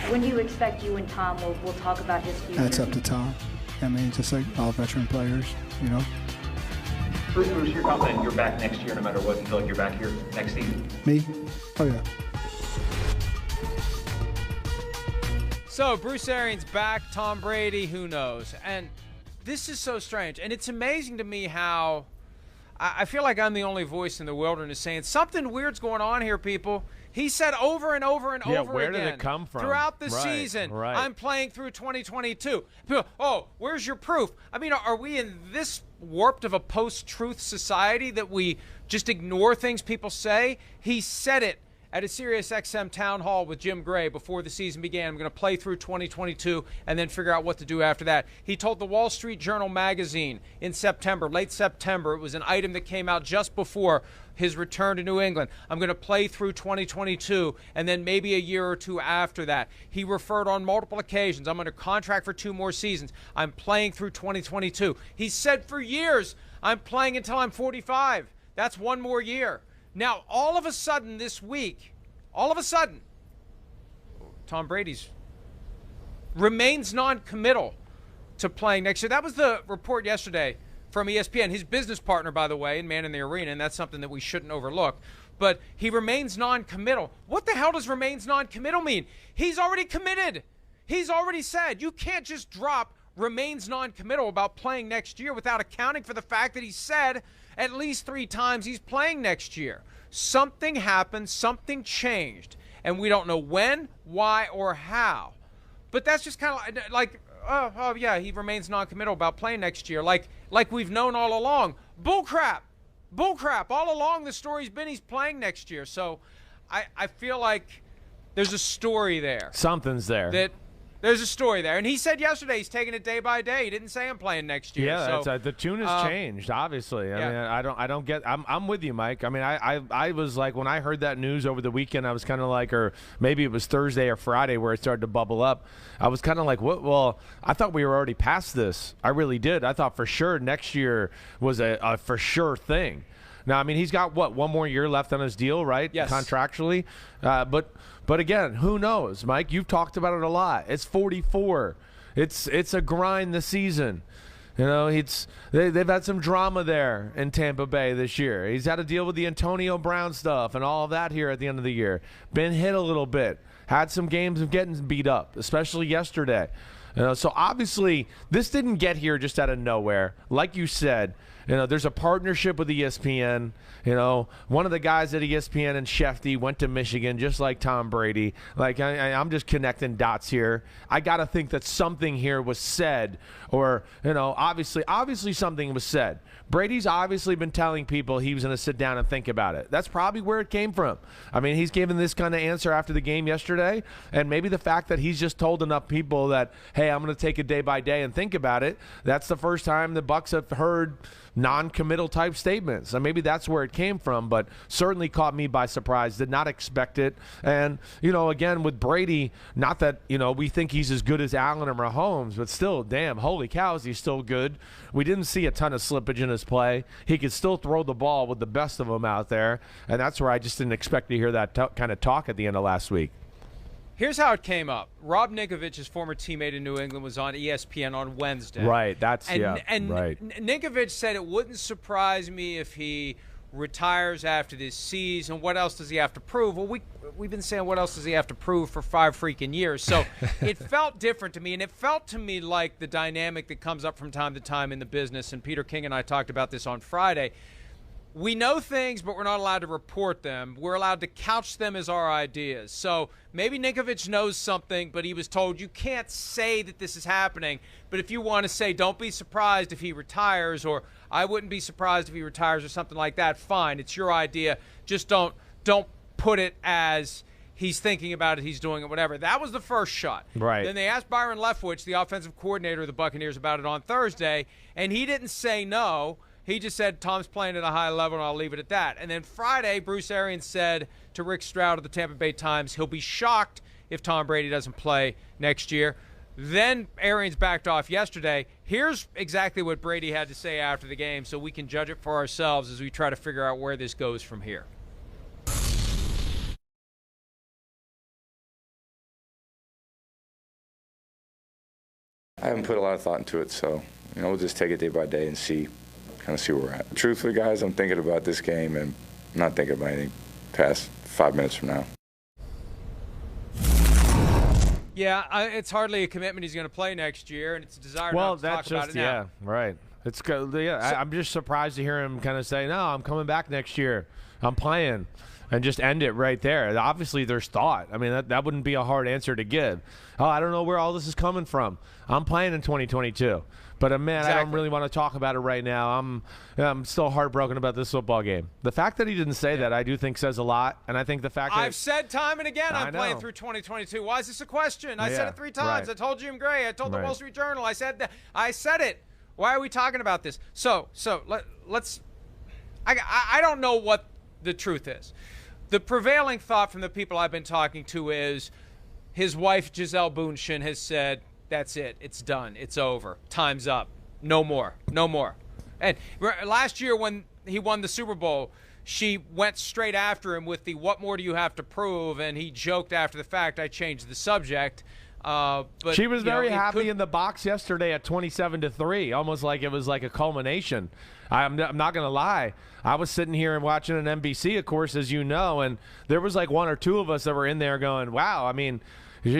When do you expect you and Tom will talk about his future? That's up to Tom. I mean, just like all veteran players, you know. Bruce, you're confident you're back next year no matter what? You feel like you're back here next season? Me? Oh, yeah. So, Bruce Arians back, Tom Brady, who knows? And this is so strange. And it's amazing to me how I feel like I'm the only voice in the wilderness saying something weird's going on here, people. He said over and over and over where again. Did it come from? Throughout the season, right. I'm playing through 2022. People, oh, where's your proof? I mean, are we in this warped of a post-truth society that we just ignore things people say? He said it at a SiriusXM town hall with Jim Gray before the season began. I'm going to play through 2022 and then figure out what to do after that. He told the Wall Street Journal magazine in September, late September, it was an item that came out just before his return to New England. I'm going to play through 2022 and then maybe a year or two after that. He referred on multiple occasions, I'm under contract for 2 more seasons. I'm playing through 2022. He said for years, I'm playing until I'm 45. That's 1 more year. Now, all of a sudden this week, Tom Brady's remains non-committal to playing next year. That was the report yesterday from ESPN. His business partner, by the way, and Man in the Arena, and that's something that we shouldn't overlook. But he remains non-committal. What the hell does remains non-committal mean? He's already committed. He's already said you can't just drop remains non-committal about playing next year without accounting for the fact that he said at least 3 times he's playing next year. Something happened, something changed, and we don't know when, why, or how. But that's just kind of like, oh yeah, he remains non-committal about playing next year, like we've known all along. Bullcrap. All along the story's been he's playing next year. So I feel like there's a story there. Something's there. There's a story there. And he said yesterday he's taking it day by day. He didn't say I'm playing next year. Yeah, so, the tune has changed, obviously. I mean, I don't get I'm with you, Mike. I mean, I was like, when I heard that news over the weekend, I was kind of like, or maybe it was Thursday or Friday where it started to bubble up. I was kind of like, what? Well, I thought we were already past this. I really did. I thought for sure next year was a for sure thing. Now, I mean, he's got, 1 more year left on his deal, right? Yes. Contractually. But again, who knows, Mike? You've talked about it a lot. It's 44. It's a grind this season. You know, they've had some drama there in Tampa Bay this year. He's had to deal with the Antonio Brown stuff and all of that here at the end of the year. Been hit a little bit. Had some games of getting beat up, especially yesterday. You know, so obviously this didn't get here just out of nowhere. Like you said, you know, there's a partnership with ESPN. You know, one of the guys at ESPN and Shefty went to Michigan, just like Tom Brady. Like, I'm just connecting dots here. I got to think that something here was said, or, you know, obviously something was said. Brady's obviously been telling people he was going to sit down and think about it. That's probably where it came from. I mean, he's given this kind of answer after the game yesterday, and maybe the fact that he's just told enough people that, hey, I'm going to take it day by day and think about it. That's the first time the Bucs have heard non-committal type statements. And maybe that's where it came from, but certainly caught me by surprise. Did not expect it. And, you know, again, with Brady, not that, you know, we think he's as good as Allen or Mahomes, but still, damn, holy cows, he's still good. We didn't see a ton of slippage in his play. He could still throw the ball with the best of them out there. And that's where I just didn't expect to hear that kind of talk at the end of last week. Here's how it came up. Rob Ninkovich, his former teammate in New England, was on ESPN on Wednesday. Right, right. Ninkovich said it wouldn't surprise me if he retires after this season. What else does he have to prove? Well, we've been saying what else does he have to prove for 5 freaking years. So it felt different to me, and it felt to me like the dynamic that comes up from time to time in the business, and Peter King and I talked about this on Friday. We know things, but we're not allowed to report them. We're allowed to couch them as our ideas. So maybe Ninkovich knows something, but he was told you can't say that this is happening. But if you want to say don't be surprised if he retires, or I wouldn't be surprised if he retires or something like that, fine. It's your idea. Just don't put it as he's thinking about it, he's doing it, whatever. That was the first shot. Right. Then they asked Byron Leftwich, the offensive coordinator of the Buccaneers, about it on Thursday, and he didn't say no. He just said, Tom's playing at a high level, and I'll leave it at that. And then Friday, Bruce Arians said to Rick Stroud of the Tampa Bay Times, he'll be shocked if Tom Brady doesn't play next year. Then Arians backed off yesterday. Here's exactly what Brady had to say after the game so we can judge it for ourselves as we try to figure out where this goes from here. I haven't put a lot of thought into it, so we'll just take it day by day and see where we're at. Truthfully, guys, I'm thinking about this game and I'm not thinking about anything past 5 minutes from now. Yeah, it's hardly a commitment he's going to play next year, and it's a desire not to talk about it now. Yeah, right. It's good. Yeah, I'm just surprised to hear him kind of say, "No, I'm coming back next year. I'm playing," and just end it right there. Obviously, there's thought. I mean, that wouldn't be a hard answer to give. Oh, I don't know where all this is coming from. I'm playing in 2022, but man, exactly. I don't really want to talk about it right now. I'm still heartbroken about this football game. The fact that he didn't say that, I do think says a lot, and I think the fact that I've said time and again I'm playing through 2022. Why is this a question? I said it 3 times. Right. I told Jim Gray. I told the Wall Street Journal. I said that. I said it. Why are we talking about this? So let's. I don't know what the truth is. The prevailing thought from the people I've been talking to is his wife Gisele Bündchen has said, "That's it. It's done. It's over. Time's up. No more. No more." And last year when he won the Super Bowl, she went straight after him with the "What more do you have to prove?" And he joked after the fact, "I changed the subject." But she was very happy in the box yesterday at 27-3, almost like it was like a culmination. I'm not going to lie. I was sitting here and watching an NBC, of course, as you know, and there was like 1 or 2 of us that were in there going, wow, I mean,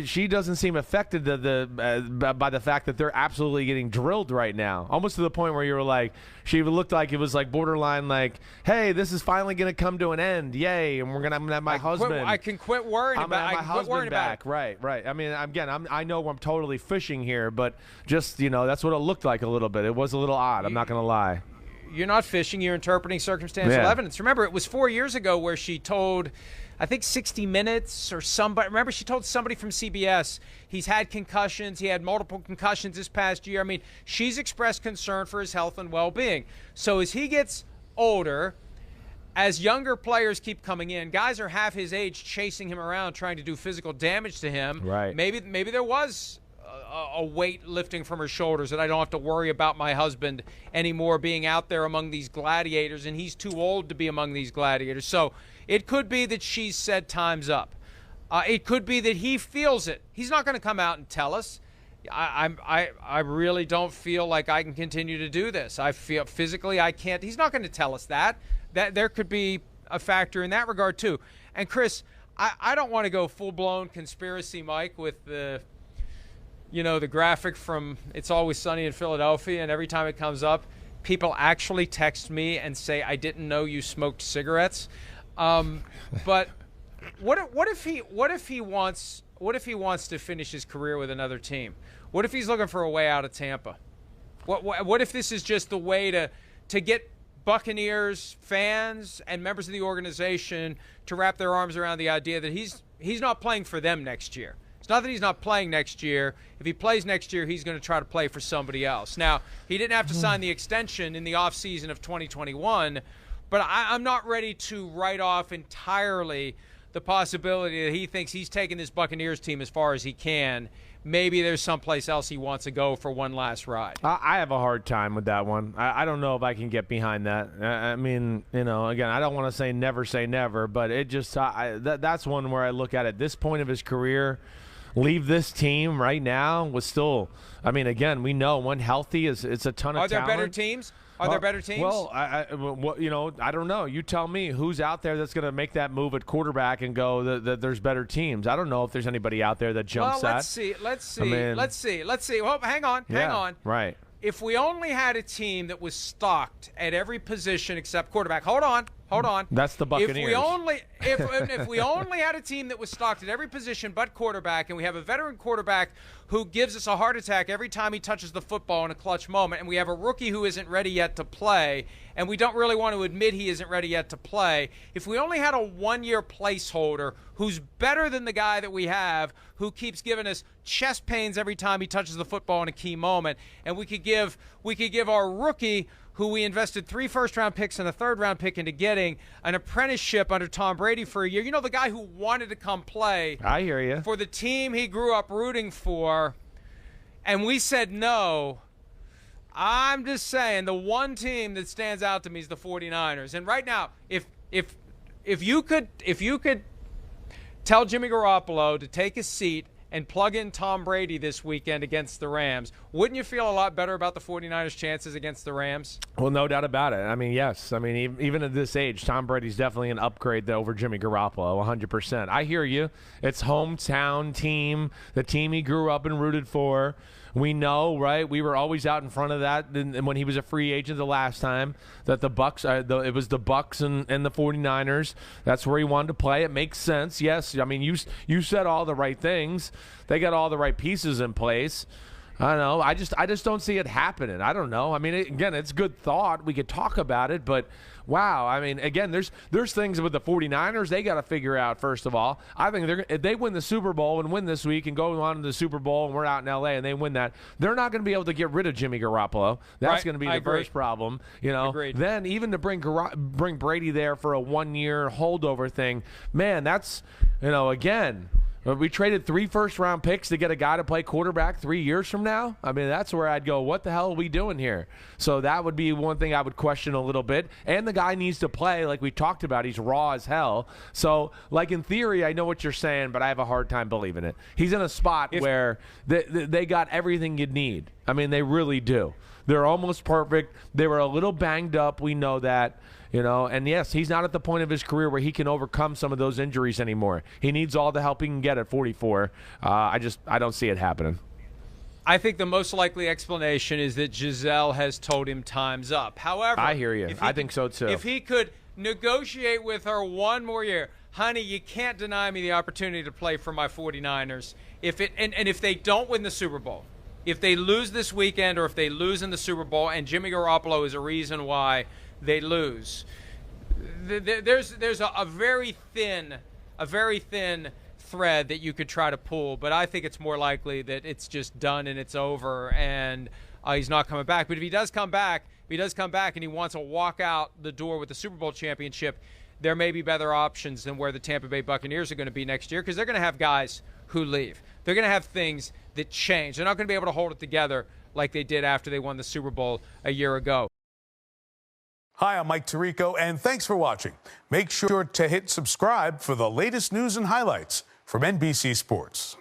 she doesn't seem affected by the fact that they're absolutely getting drilled right now, almost to the point where you were like, she looked like it was like borderline like, hey, this is finally going to come to an end. Yay. And I'm going to have my husband. I can quit worrying about it. My husband back. Right. I mean, again, I know I'm totally fishing here, but just, that's what it looked like a little bit. It was a little odd. I'm not going to lie. You're not fishing. You're interpreting circumstantial evidence. Remember, it was 4 years ago where she told, I think 60 Minutes or somebody. Remember, she told somebody from CBS he's had concussions. He had multiple concussions this past year. I mean, she's expressed concern for his health and well-being. So as he gets older, as younger players keep coming in, guys are half his age chasing him around trying to do physical damage to him. Right. Maybe there was a weight lifting from her shoulders that I don't have to worry about my husband anymore being out there among these gladiators, and he's too old to be among these gladiators. So it could be that she's said time's up. It could be that he feels it. He's not going to come out and tell us. I really don't feel like I can continue to do this. I feel physically I can't. He's not going to tell us that. That there could be a factor in that regard too. And Chris, I don't want to go full-blown conspiracy, Mike, with the graphic from It's Always Sunny in Philadelphia, and every time it comes up, people actually text me and say, I didn't know you smoked cigarettes. But what if he wants to finish his career with another team? What if he's looking for a way out of Tampa? What if this is just the way to get Buccaneers fans and members of the organization to wrap their arms around the idea that he's not playing for them next year? It's not that he's not playing next year. If he plays next year, he's going to try to play for somebody else. Now, he didn't have to sign the extension in the offseason of 2021, but I'm not ready to write off entirely the possibility that he thinks he's taken this Buccaneers team as far as he can. Maybe there's someplace else he wants to go for one last ride. I have a hard time with that one. I don't know if I can get behind that. I mean, again, I don't want to say never, but it just that's one where I look at this point of his career. Leave this team right now was still. I mean, again, we know when healthy it's a ton of talent. Are there better teams? Are there better teams? Well, I don't know. You tell me who's out there that's going to make that move at quarterback and go that there's better teams. I don't know if there's anybody out there that jumps that. Let's see. Well, hang on. Right. If we only had a team that was stocked at every position except quarterback. Hold on. That's the Buccaneers. If we only had a team that was stocked at every position but quarterback, and we have a veteran quarterback who gives us a heart attack every time he touches the football in a clutch moment, and we have a rookie who isn't ready yet to play, and we don't really want to admit he isn't ready yet to play, if we only had a one-year placeholder who's better than the guy that we have, who keeps giving us chest pains every time he touches the football in a key moment, and we could give our rookie, who we invested 3 first-round picks and a third-round pick into getting, an apprenticeship under Tom Brady for a year. The guy who wanted to come play. I hear you. For the team he grew up rooting for, and we said no. I'm just saying the one team that stands out to me is the 49ers. And right now, if you could tell Jimmy Garoppolo to take a seat and plug in Tom Brady this weekend against the Rams, wouldn't you feel a lot better about the 49ers' chances against the Rams? Well, no doubt about it. I mean, yes. I mean, even at this age, Tom Brady's definitely an upgrade over Jimmy Garoppolo, 100%. I hear you. It's hometown team, the team he grew up and rooted for. We know, right? We were always out in front of that and when he was a free agent the last time, that the Bucks, it was the Bucks and the 49ers. That's where he wanted to play. It makes sense. Yes, I mean, you said all the right things. They got all the right pieces in place. I don't know. I just don't see it happening. I don't know. I mean, again, it's good thought. We could talk about it, but wow. I mean, again, there's things with the 49ers they got to figure out, first of all. I think if they win the Super Bowl and win this week and go on to the Super Bowl and we're out in L.A. and they win that, they're not going to be able to get rid of Jimmy Garoppolo. That's going to be the first problem. You know, Agreed. Then even to bring Brady there for a 1-year holdover thing, man, that's, again, we traded 3 first-round picks to get a guy to play quarterback 3 years from now. I mean, that's where I'd go, what the hell are we doing here? So that would be one thing I would question a little bit. And the guy needs to play, like we talked about. He's raw as hell. So, like, in theory, I know what you're saying, but I have a hard time believing it. He's in a spot where they got everything you need. I mean, they really do. They're almost perfect. They were a little banged up. We know that. And yes, he's not at the point of his career where he can overcome some of those injuries anymore. He needs all the help he can get at 44. I don't see it happening. I think the most likely explanation is that Giselle has told him time's up. However, I hear you. I think so too. If he could negotiate with her 1 more year, honey, you can't deny me the opportunity to play for my 49ers. And if they don't win the Super Bowl, if they lose this weekend or if they lose in the Super Bowl, and Jimmy Garoppolo is a reason why they lose, there's a very thin thread that you could try to pull, but I think it's more likely that it's just done and it's over, and he's not coming back. But if he does come back, and he wants to walk out the door with the Super Bowl championship, there may be better options than where the Tampa Bay Buccaneers are going to be next year, because they're going to have guys who leave. They're going to have things that change. They're not going to be able to hold it together like they did after they won the Super Bowl a year ago. Hi, I'm Mike Tirico, and thanks for watching. Make sure to hit subscribe for the latest news and highlights from NBC Sports.